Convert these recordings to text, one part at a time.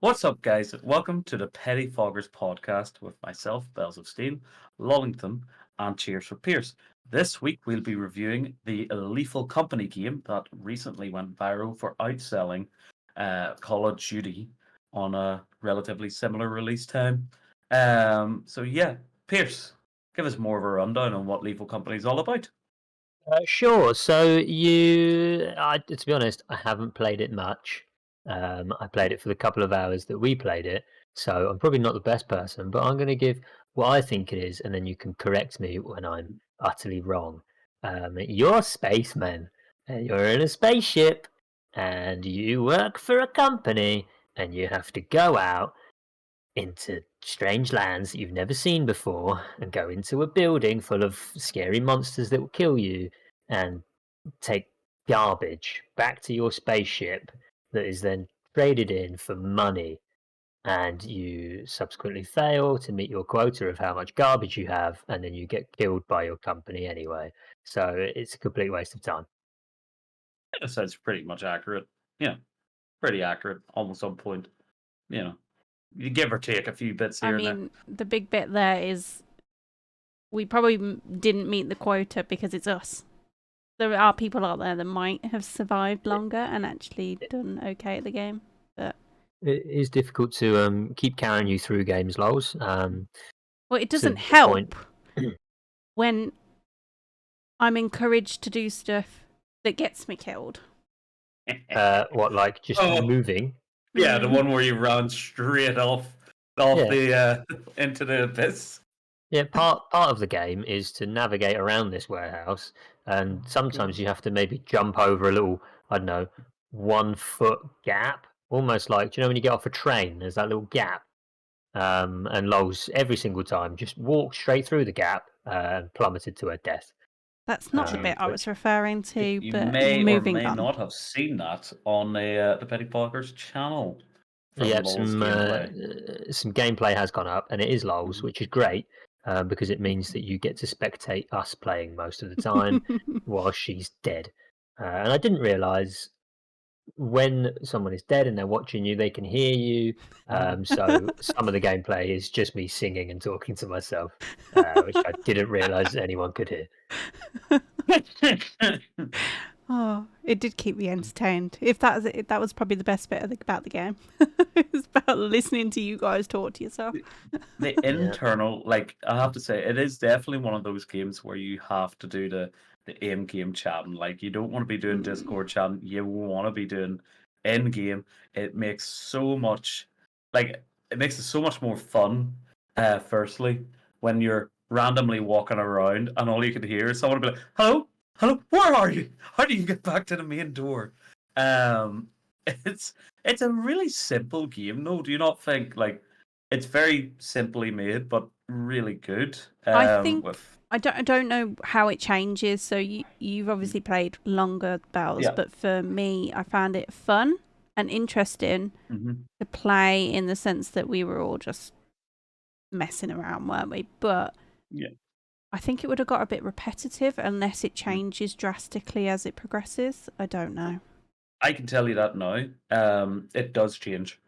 What's up, guys? Welcome to the Pettifoggers podcast with myself, Bells of Steel, Lullington, and Cheers for Pierce. This week, we'll be reviewing the Lethal Company game that recently went viral for outselling Call of Duty on a relatively similar release time. So, Pierce, give us more of a rundown on what Lethal Company is all about. Sure. To be honest, I haven't played it much. I played it for the couple of hours that we played it, so I'm probably not the best person, but I'm going to give what I think it is, and then you can correct me when I'm utterly wrong. You're spacemen, and you're in a spaceship, and you work for a company, and you have to go out into strange lands that you've never seen before and go into a building full of scary monsters that will kill you and take garbage back to your spaceship that is then traded in for money, and you subsequently fail to meet your quota of how much garbage you have, and then you get killed by your company anyway. So it's a complete waste of time. That sounds pretty much accurate. Yeah, pretty accurate, almost on point. You know, you give or take a few bits I here and there. mean, the big bit there is we probably didn't meet the quota because it's us. There are people out there that might have survived longer and actually done okay at the game. But It is difficult to keep carrying you through games, lols. well, it To doesn't the point. help when I'm encouraged to do stuff that gets me killed. What, like just Oh, moving? yeah, the one where you run straight off Yeah. the into the abyss. Yeah, part of the game is to navigate around this warehouse, and sometimes you have to maybe jump over a little, I don't know, 1 foot gap, almost like, do you know when you get off a train, there's that little gap, and Lols every single time just walked straight through the gap and plummeted to her death. That's not the bit I was Which referring to, You but may or moving may on. not have seen that on the Pettifoggers channel from Yeah, Lowell's gameplay. some gameplay has gone up, and it is Lols, Mhm. which is great because it means that you get to spectate us playing most of the time while she's dead. And I didn't realise when someone is dead and they're watching you, they can hear you. So some of the gameplay is just me singing and talking to myself, which I didn't realise anyone could hear. Oh, it did keep me entertained. If that was probably the best bit about the game. It was about listening to you guys talk to yourself. The Yeah. internal, like I have to say, it is definitely one of those games where you have to do the in game chatting. Like you don't want to be doing Discord chatting. You want to be doing in game. It makes so much, like it makes it so much more fun. Firstly, when you're randomly walking around and all you can hear is someone be like, "Hello, hello, where are you? How do you get back to the main door?" Um, it's it's a really simple game, though. Do you not think like? It's very simply made, but really good. I think With I don't know how it changes. So you've obviously played longer bells, yeah, but for me, I found it fun and interesting hmm to play in the sense that we were all just messing around, weren't we? But yeah. I think it would have got a bit repetitive unless it changes drastically as it progresses. I don't know. I can tell you that now. It does change.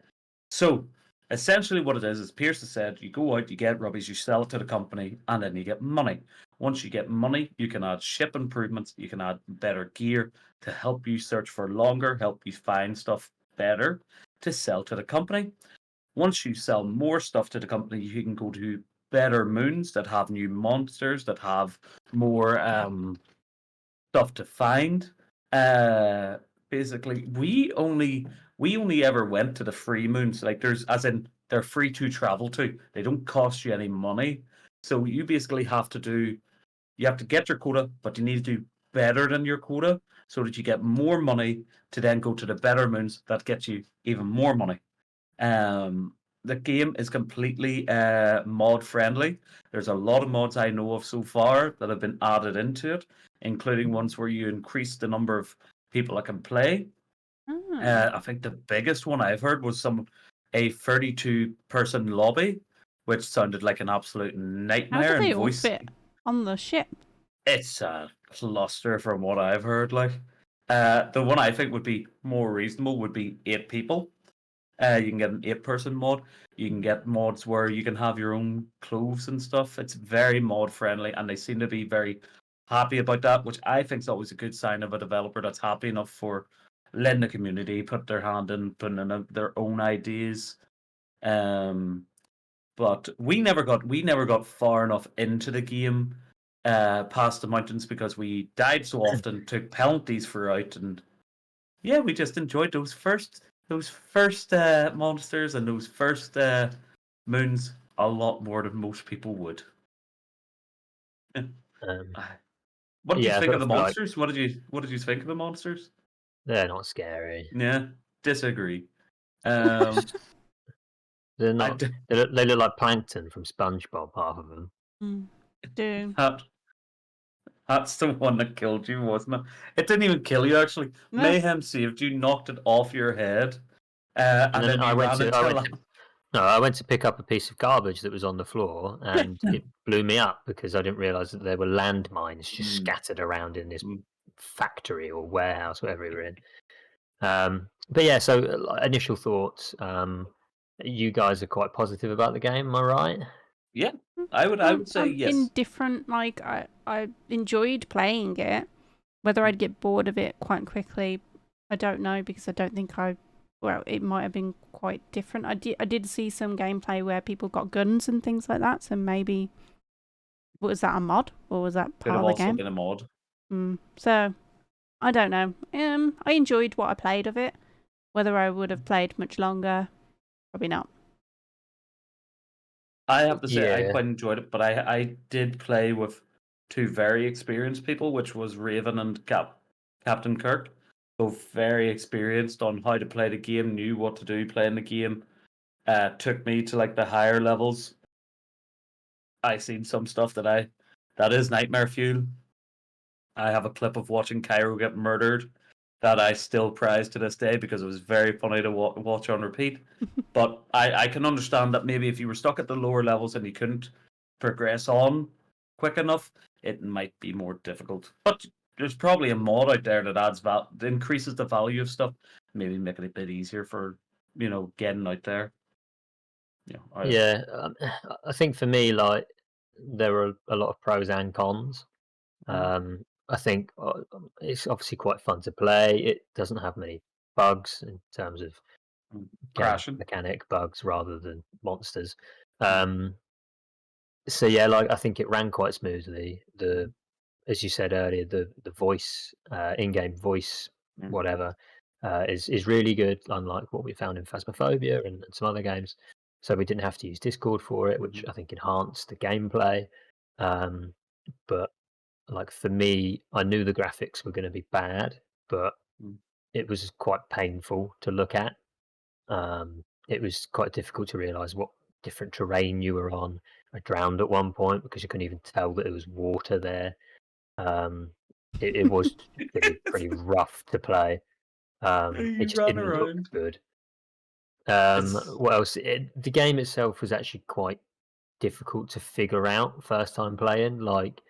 So essentially, what it is Pierce has said: you go out, you get rubbish, you sell it to the company, and then you get money. Once you get money, you can add ship improvements, you can add better gear to help you search for longer, help you find stuff better to sell to the company. Once you sell more stuff to the company, you can go to better moons that have new monsters that have more stuff to find. Uh, Basically, we only ever went to the free moons. Like there's, as in, they're free to travel to. They don't cost you any money. So you basically have to do. You have to get your quota, but you need to do better than your quota so that you get more money to then go to the better moons that get you even more money. Um, the game is completely mod friendly. There's a lot of mods I know of so far that have been added into it, including ones where you increase the number of people that can play. I think the biggest one I've heard was a 32-person lobby, which sounded like an absolute How do nightmare. And they all voice, fit on the ship? it's a cluster from what I've heard. Like the one I think would be more reasonable would be 8 people. You can get an 8-person mod. You can get mods where you can have your own clothes and stuff. It's very mod friendly, and they seem to be very happy about that, which I think is always a good sign of a developer that's happy enough for letting the community put their hand in, putting in their own ideas. But we never got far enough into the game past the mountains because we died so often, took penalties for out, and yeah, we just enjoyed those first monsters and those first moons a lot more than most people would. Um, What did you yeah, think of the I feel like monsters? What did you think of the monsters? they're not scary. Yeah, disagree. Um, They're I not. d- They look like plankton from SpongeBob. Half of them. Do that that's the one that killed you, wasn't it? It didn't even kill you actually. No. Mayhem saved you, knocked it off your head, and then I you went ran to. into I went to pick up a piece of garbage that was on the floor, and it blew me up because I didn't realise that there were landmines just Mm. scattered around in this Mm. factory or warehouse, whatever we were in. But yeah, so initial thoughts. You guys are quite positive about the game, am I right? Yeah, I would say I'm yes. indifferent. Like I enjoyed playing it. Whether I'd get bored of it quite quickly, I don't know because I don't think I. Well, it might have been quite different. I did see some gameplay where people got guns and things like that. So maybe was that a mod or was that Could part have of the also game? been a mod. So I don't know. I enjoyed what I played of it. Whether I would have played much longer, probably not. I have to say I Yeah. quite enjoyed it, but I did play with two very experienced people, which was Raven and Captain Kirk. Both very experienced on how to play the game, knew what to do playing the game. Took me to like the higher levels. I seen some stuff that is nightmare fuel. I have a clip of watching Cairo get murdered that I still prize to this day because it was very funny to watch on repeat. But I can understand that maybe if you were stuck at the lower levels and you couldn't progress on quick enough, it might be more difficult. But there's probably a mod out there that that increases the value of stuff, maybe make it a bit easier for getting out there. Yeah, I think for me, like there are a lot of pros and cons. I think it's obviously quite fun to play. It doesn't have many bugs in terms of game Crashing. mechanic bugs rather than monsters. Mm. So yeah, like I think it ran quite smoothly. As you said earlier, the voice, in-game voice, whatever, is really good. Unlike what we found in Phasmophobia and some other games, so we didn't have to use Discord for it, which I think enhanced the gameplay. But like for me, I knew the graphics were going to be bad, but it was quite painful to look at. It was quite difficult to realise what different terrain you were on. I drowned at one point because you couldn't even tell that there was water there. It was pretty rough to play. It You just ran didn't look around. good. It's What else? The game itself was actually quite difficult to figure out first time playing. Like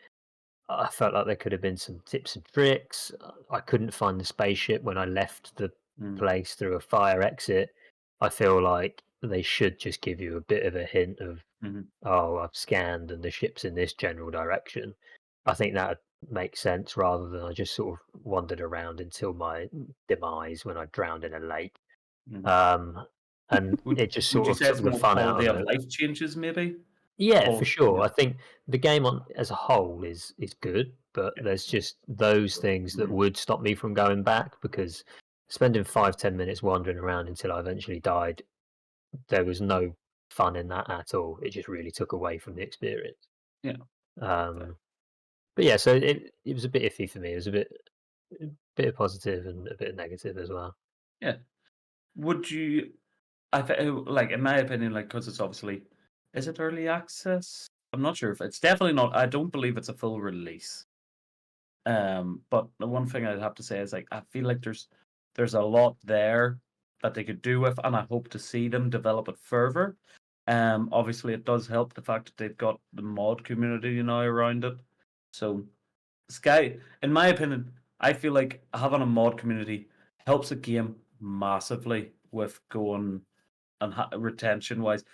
I felt like there could have been some tips and tricks. I couldn't find the spaceship when I left the place through a fire exit. I feel like they should just give you a bit of a hint of, oh, I've scanned and the ship's in this general direction. I think that would make sense rather than I just sort of wandered around until my demise when I drowned in a lake. And it just would sort you of say it's took the more fun out quality of of it. life changes, maybe? Yeah, for Oh, sure. yeah. I think the game as a whole is good, but there's just those things that would stop me from going back because spending 5-10 minutes wandering around until I eventually died, there was no fun in that at all. It just really took away from the experience. Yeah. But yeah, so it was a bit iffy for me. It was a bit of positive and a bit of negative as well. Yeah. Would you? Like in my opinion, like because it's obviously, is it early access? I'm not sure if it's definitely not. I don't believe it's a full release. But the one thing I'd have to say is like I feel like there's a lot there that they could do with, and I hope to see them develop it further. Obviously it does help the fact that they've got the mod community around it. So Sky, in my opinion, I feel like having a mod community helps a game massively with going and retention wise.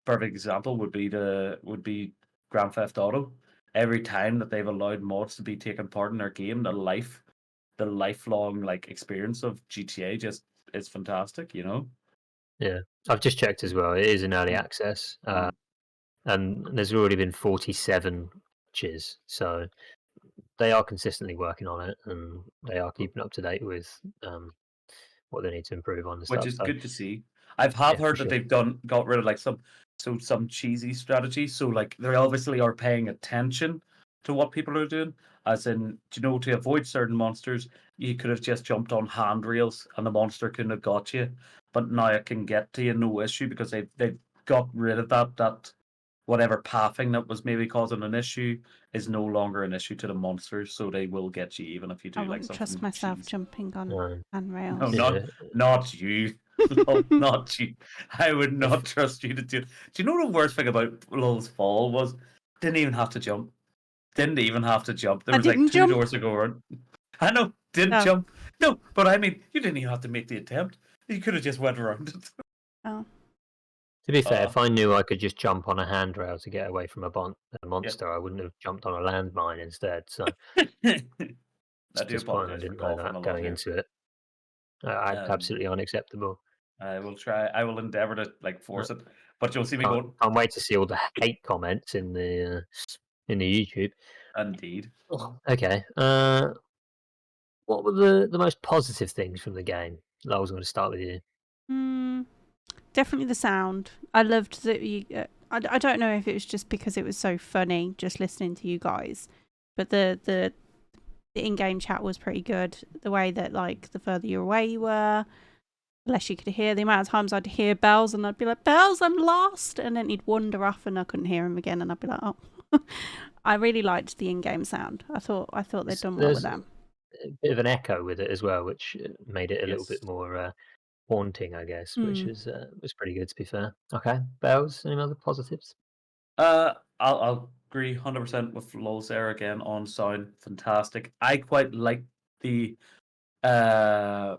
Perfect example would be Grand Theft Auto. Every time that they've allowed mods to be taken part in their game, the lifelong like experience of GTA just is fantastic. Yeah, I've just checked as well. It is in early Mm. access, and there's already been 47 patches, so they are consistently working on it, and they are keeping up to date with what they need to improve on and Which stuff. is So good to see. I've yeah, for heard that sure. they've got rid of like some cheesy strategies. So like they obviously are paying attention to what people are doing. As in, to avoid certain monsters, you could have just jumped on handrails and the monster couldn't have got you. But now it can get to you, no issue, because they've got rid of that whatever pathing that was maybe causing an issue is no longer an issue to the monsters, so they will get you even if you I do like wouldn't trust something myself cheesy. jumping on No, No, handrails. yeah. not you. Lol, not you. I would If not trust you to do it. Do you know the worst thing about Lul's fall was didn't even have to jump. Didn't even have to jump. There I was like didn't 2 jump. doors to go around. I know, didn't Oh. jump. No, but I mean, you didn't even have to make the attempt. You could have just went around it. Oh. to be fair, Uh, if I knew I could just jump on a handrail to get away from a Yeah. monster, I wouldn't have jumped on a landmine instead. So I it's do disappointing I apologize for didn't know golfing a that lot going here. into it. Um, Absolutely unacceptable. I will try. I will endeavor to like force it, but you'll see me Can't, going. can't wait to see all the hate comments in the YouTube. Indeed. Okay. What were the most positive things from the game? I was going to start with you. Definitely the sound. I loved that you. I don't know if it was just because it was so funny just listening to you guys, but the in-game chat was pretty good. The way that like the further you away you were, the less you could hear. The amount of times I'd hear Bells and I'd be like, "Bells, I'm lost," and then he'd wander off and I couldn't hear him again, and I'd be like, "Oh." I really liked the in-game sound. I thought they'd done well with There's that. a bit of an echo with it as well, which made it a little bit Yes. more haunting, I guess, which Mm. was pretty good to be fair. Okay, Bells, any other positives? I'll agree 100% with Lul's there again on sound. Fantastic. I quite like the uh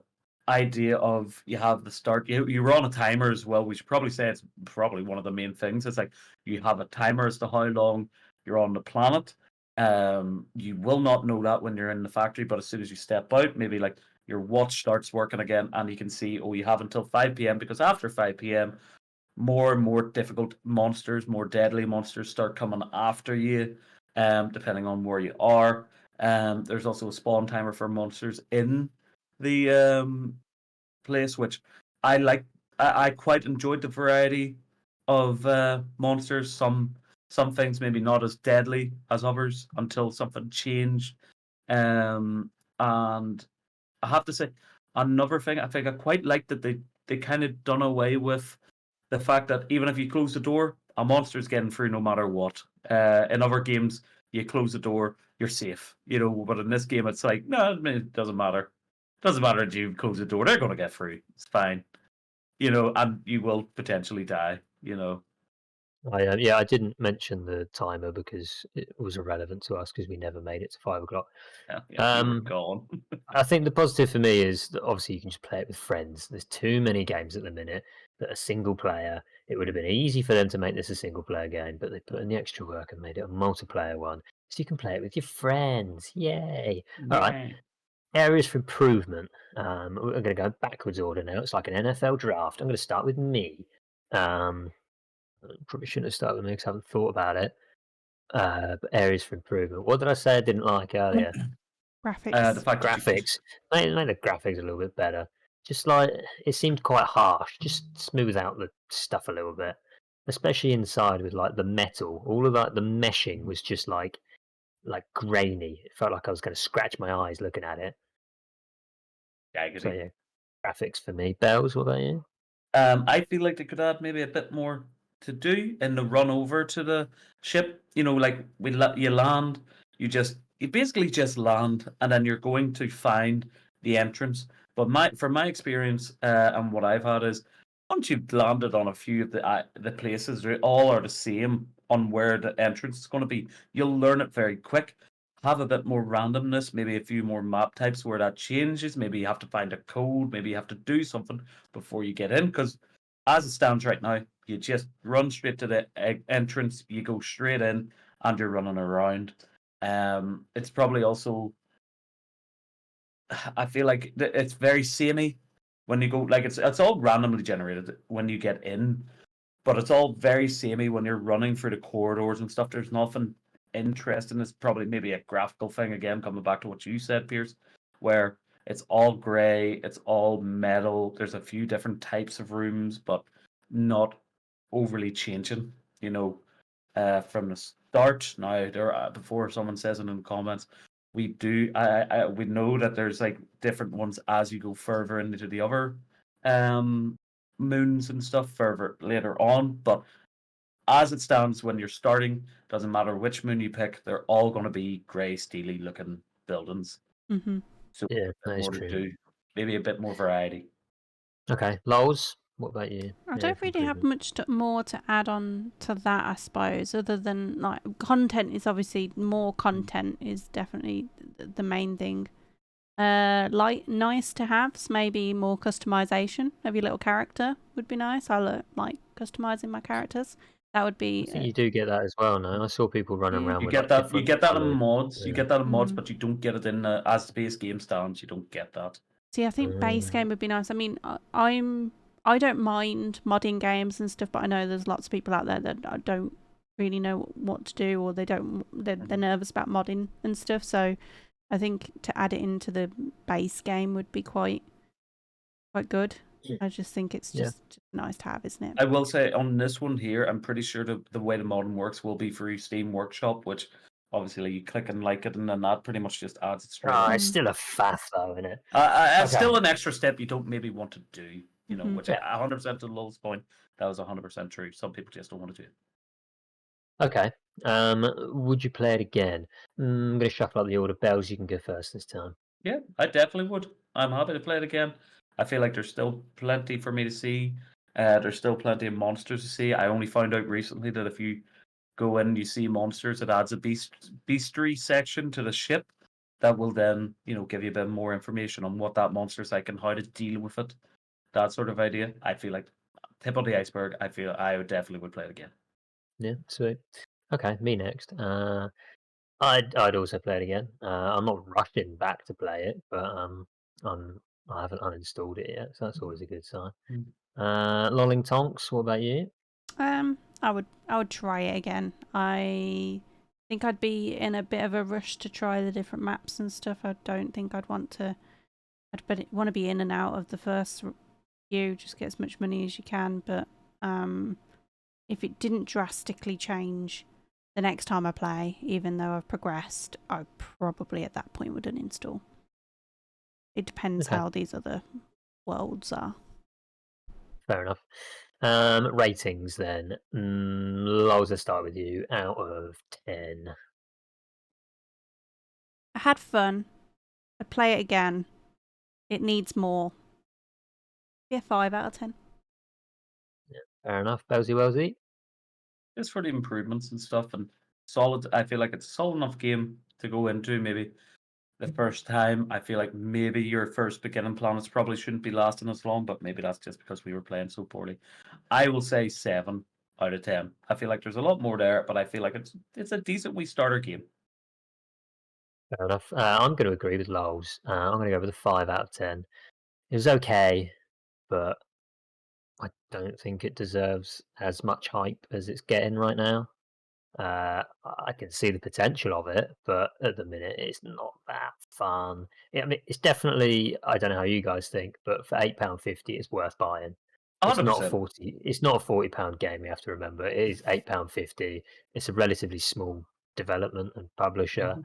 idea of you have the start. You run a timer as well. We should probably say it's probably one of the main things. It's like you have a timer as to how long you're on the planet. You will not know that when you're in the factory, but as soon as you step out, maybe like your watch starts working again, and you can see, oh, you have until 5 p.m. because after 5 p.m. more and more difficult monsters, more deadly monsters start coming after you, depending on where you are. There's also a spawn timer for monsters in the place, which I like. I quite enjoyed the variety of monsters. Some things maybe not as deadly as others until something changed. And I have to say, another thing I think I quite like that they kind of done away with the fact that even if you close the door, a monster's getting through no matter what. In other games, you close the door, you're safe, But in this game, it's like, no, it doesn't matter. Doesn't matter if you close the door; they're going to get through. It's fine, and you will potentially die. I didn't mention the timer because it was irrelevant to us because we never made it to 5 o'clock. Yeah, you were gone. I think the positive for me is that obviously you can just play it with friends. There's too many games at the minute that are single player. It would have been easy for them to make this a single player game, but they put in the extra work and made it a multiplayer one. So you can play it with your friends. Yay! All right. Yeah. Areas for improvement. We're going to go backwards order now. It's like an NFL draft. I'm going to start with me. Probably shouldn't have started with me because I haven't thought about it. But areas for improvement. What did I say I didn't like earlier? The Graphics. fact that you could, Graphics. Make the graphics a little bit better. Just like it seemed quite harsh. Just smooth out the stuff a little bit, especially inside with like the metal. All of that, the meshing was just like grainy. It felt like I was going to scratch my eyes looking at it. yeah, I So agree. yeah, graphics for me. Bells, what about you? I feel like they could add maybe a bit more to do in the run over to the ship. Like you land, you basically just land, and then you're going to find the entrance. But from my experience, and what I've had is, once you've landed on a few of the places, they all are the same on where the entrance is going to be. You'll learn it very quick. Have a bit more randomness, maybe a few more map types where that changes. Maybe you have to find a code. Maybe you have to do something before you get in, because as it stands right now, you just run straight to the entrance. You go straight in, and you're running around. It's probably also, I feel like it's very samey when you go. Like it's all randomly generated when you get in, but it's all very samey when you're running through the corridors and stuff. There's nothing interesting. It's probably maybe a graphical thing again, coming back to what you said, Pierce, where it's all grey, it's all metal. There's a few different types of rooms, but not overly changing. From the start. Now, before someone says it in the comments, we know that there's like different ones as you go further into the other moons and stuff further later on, but as it stands when you're starting, doesn't matter which moon you pick, they're all going to be grey, steely looking buildings. Mm-hmm. So Yeah, that is more to true. do, maybe a bit more variety. Okay, Lols, what about you? I don't really have much more to add on to that, I suppose, other than like content is obviously more content is definitely the main thing. Nice to haves, maybe more customization of your little character would be nice. I like customizing my characters. That would be. I think you do get that as well now. I saw people running around You with get like, that. You different get that in coloured- mods. You yeah. get that in mods, but you don't get it in as the base game stands. You don't get that. See, I think base game would be nice. I mean, I don't mind modding games and stuff, but I know there's lots of people out there that don't really know what to do, or they're nervous about modding and stuff. So I think to add it into the base game would be quite good. I just think it's just nice to have, isn't it? I will say on this one here, I'm pretty sure the way the modding works will be through Steam Workshop, which obviously you click and like it, and then that pretty much just adds it straight. It's still a faff though, isn't it? It's still an extra step you don't maybe want to do, which 100% to Lul's point, that was 100% true. Some people just don't want to do it. Okay. Would you play it again? I'm going to shuffle up the order. Bells, you can go first this time. Yeah, I definitely would. I'm happy to play it again. I feel like there's still plenty for me to see. There's still plenty of monsters to see. I only found out recently that if you go in and you see monsters, it adds a beastry section to the ship that will then, give you a bit more information on what that monster's like and how to deal with it. That sort of idea. I feel like tip of the iceberg. I feel I would definitely play it again. Yeah, sweet. Okay, me next. I'd also play it again. I'm not rushing back to play it, but I haven't uninstalled it yet, so that's always a good sign. Lolling Tonks, what about you? I would try it again. I think I'd be in a bit of a rush to try the different maps and stuff. I don't think I'd want to. I'd want to be in and out of the first few, just get as much money as you can. But if it didn't drastically change the next time I play, even though I've progressed, I probably at that point would uninstall. It depends how these other worlds are. Fair enough. Ratings then. Lols, let's start with you. Out of 10. I had fun. I'd play it again. It needs more. Yeah, 5 out of 10. Yeah, fair enough. Belsy Welsy? Just for the improvements and stuff, and solid. I feel like it's a solid enough game to go into. Maybe the first time, I feel like maybe your first beginning planets probably shouldn't be lasting as long, but maybe that's just because we were playing so poorly. I will say 7 out of 10. I feel like there's a lot more there, but I feel like it's a decent wee starter game. Fair enough. I'm going to agree with Lols. I'm going to go with a 5 out of 10. It was okay, but I don't think it deserves as much hype as it's getting right now. I can see the potential of it, but at the minute it's not that fun. I mean, it's definitely, I don't know how you guys think, but for £8.50 it's worth buying. It's 100%. not a £40 game, you have to remember. It is £8.50. It's a relatively small development and publisher.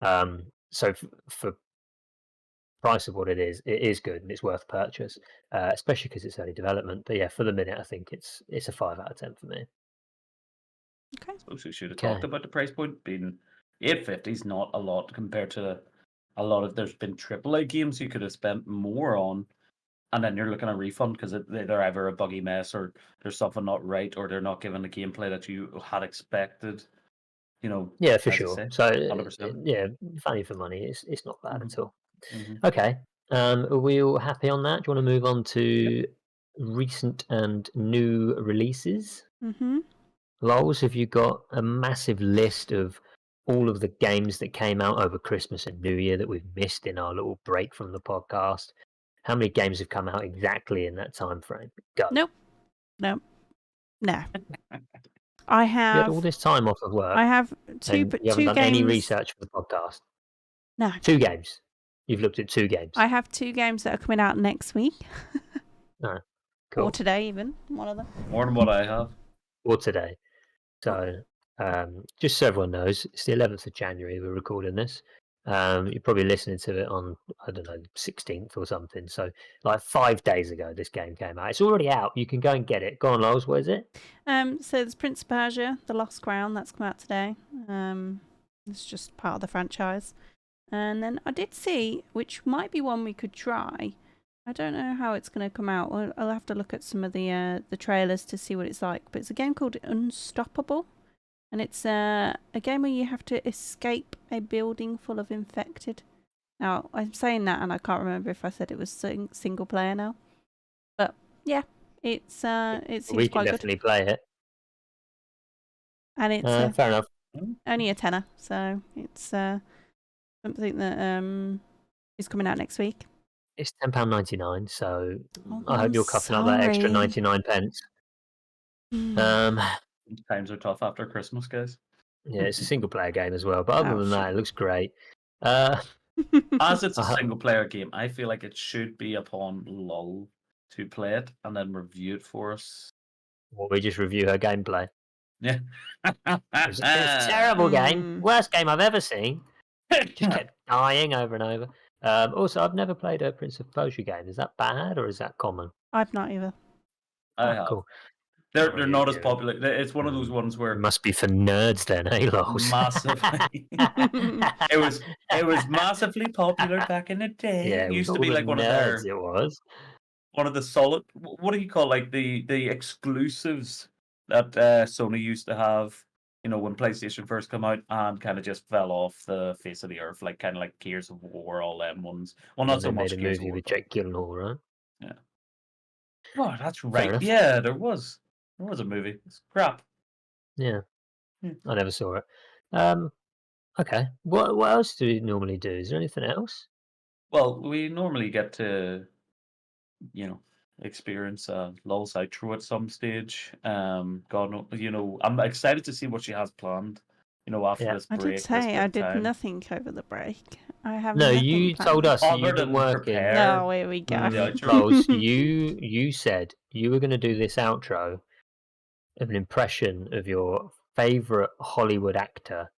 So for price of what it is good and it's worth purchase, especially because it's early development. But yeah, for the minute I think it's a 5 out of 10 for me. Okay. Suppose we should have talked about the price point being $8.50 is not a lot compared to a lot of. There's been AAA games you could have spent more on, and then you're looking at a refund because they're either a buggy mess or there's something not right or they're not giving the gameplay that you had expected. Yeah, for sure. So 100%. yeah, value for money. It's not bad at all. Okay. Are we all happy on that? Do you want to move on to recent and new releases. Mm-hmm. Lols, have you got a massive list of all of the games that came out over Christmas and New Year that we've missed in our little break from the podcast? How many games have come out exactly in that time frame? Go. Nope. No. I You had all have. this time off of work I have two. and you haven't done games. any research for the podcast. No. 2 games. You've looked at 2 games. I have 2 games that are coming out next week. Oh, cool. Or today, even one of them. More than what I have. Or today. So, just so everyone knows, it's the 11th of January we're recording this. You're probably listening to it on, I don't know, 16th or something. So, like 5 days ago, this game came out. It's already out. You can go and get it. Go on, Lols. What is it? So there's Prince of Persia, The Lost Crown. That's come out today. It's just part of the franchise. And then I did see, which might be one we could try. I don't know how it's going to come out. I'll have to look at some of the trailers to see what it's like. But it's a game called Unstoppable. And it's a game where you have to escape a building full of infected. Now, I'm saying that and I can't remember if I said it was single player now. But, yeah, it seems We can quite definitely good. play it. And it's Fair enough. only a tenner. So it's something that is coming out next week. It's £10.99, so Oh, I hope you're cuffing up that extra sorry. 99 pence. Times are tough after Christmas, guys. Yeah, it's a single player game as well. But other than that, it looks great. As it's a single player game, I feel like it should be upon Lol to play it and then review it for us. Well, we just review her gameplay. Yeah. It's a terrible game. Worst game I've ever seen. Just kept dying over and over. Also, I've never played a Prince of Persia game. Is that bad or is that common? I've not either. I have. Cool. They're not as popular. It's one of those ones where It must be for nerds then, eh, Lols? massively. it was massively popular back in the day. Yeah, It used with to be all the like one nerds it was. of the solid. What do you call like the exclusives that Sony used to have? You know, when PlayStation first came out and kind of just fell off the face of the earth, like kind of like Gears of War, all them ones. Well, not And so they much made a Gears of movie War. with Jake Gyllenhaal, right? Yeah. Oh, that's Fair right. enough. Yeah, there was. There was a movie. It's crap. Yeah. Hmm. I never saw it. Okay. What else do we normally do? Is there anything else? Well, we normally get to, you know, experience Lul's outro at some stage. I'm excited to see what she has planned. You know, after Yeah. this I break. did say I did time. nothing over the break. I have No, nothing you planned. told us that Other you've been than working. prepare. Oh, here we go. Yeah, true. Lols, you said you were going to do this outro of an impression of your favourite Hollywood actor.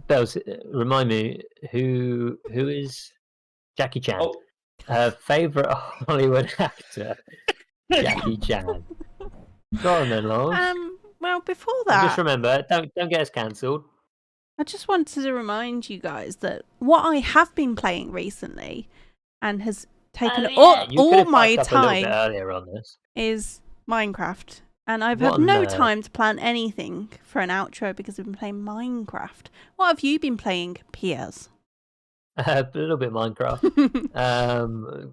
Bells, remind me who is Jackie Chan? Oh, Her favourite Hollywood actor, Jackie Chan. Go on then, Lols. Well, before And that, just remember, don't get us cancelled. I just wanted to remind you guys that what I have been playing recently and has taken You all could have my piped up a little bit time earlier on this. is Minecraft. And I've What had a no nerd. time to plan anything for an outro because I've been playing Minecraft. What have you been playing, Piers? A little bit of Minecraft.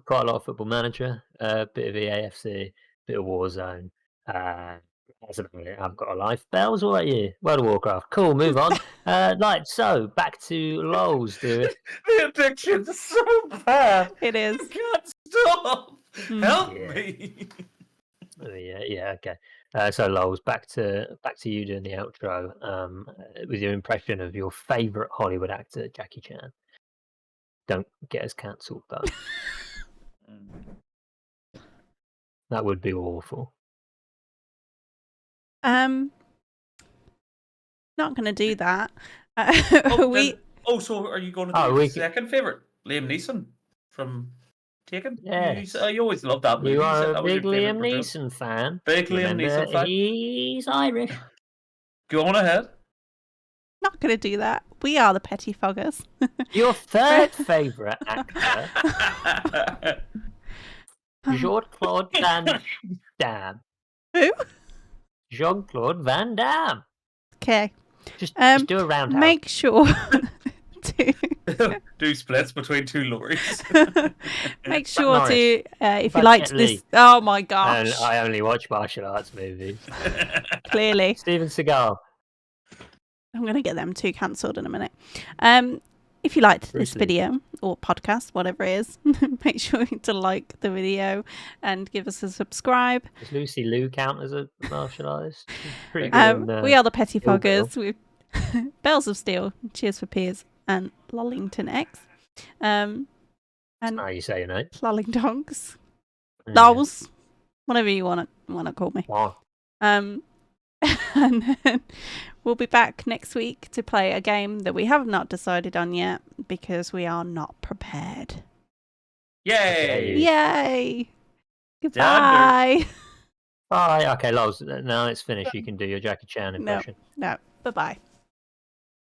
Quite a lot of Football Manager. A bit of EAFC. Bit of Warzone. That's about it. I've got a life. Bells, what about you? World of Warcraft. Cool, move on. So back to Lols, dude. the addiction's so bad. It is. I can't stop. Help Yeah. me. Yeah, okay. So Lols, back to you doing the outro. With your impression of your favourite Hollywood actor, Jackie Chan. Don't get us cancelled though. That would be awful. Not gonna do that. So are you going to do your second favourite? Liam Neeson from Taken? Yes. You always loved that movie. You said are a that was big your favourite Liam portrayal. Neeson fan. Big Liam Neeson fan. He's Irish. Go on ahead. Not gonna do that. We are the Pettifoggers. Your third favourite actor, Jean-Claude Van Damme. Who? Jean-Claude Van Damme. Okay. Just do a roundhouse. Make sure to Do splits between 2 lorries. make sure Norris. to if you Brad liked Jet this. Li. Oh my And gosh! I only watch martial arts movies. Clearly, Steven Seagal. I'm going to get them two cancelled in a minute. If you liked Bruce this Lee. video or podcast, whatever it is, make sure to like the video and give us a subscribe. Does Lucy Liu count as a martial artist? She's pretty good on, We are the Kill Bill. Pettifoggers with Bells of Steel, Cheers for Peers, and Lollington X. And That's how you say your name. Lolling Dogs. Yeah. Lolls. Whatever you want to call me. Wow. And then we'll be back next week to play a game that we have not decided on yet because we are not prepared. Yay! Yay! Goodbye. Bye. Okay, Lols, now it's finished. You can do your Jackie Chan impression. No. Bye-bye.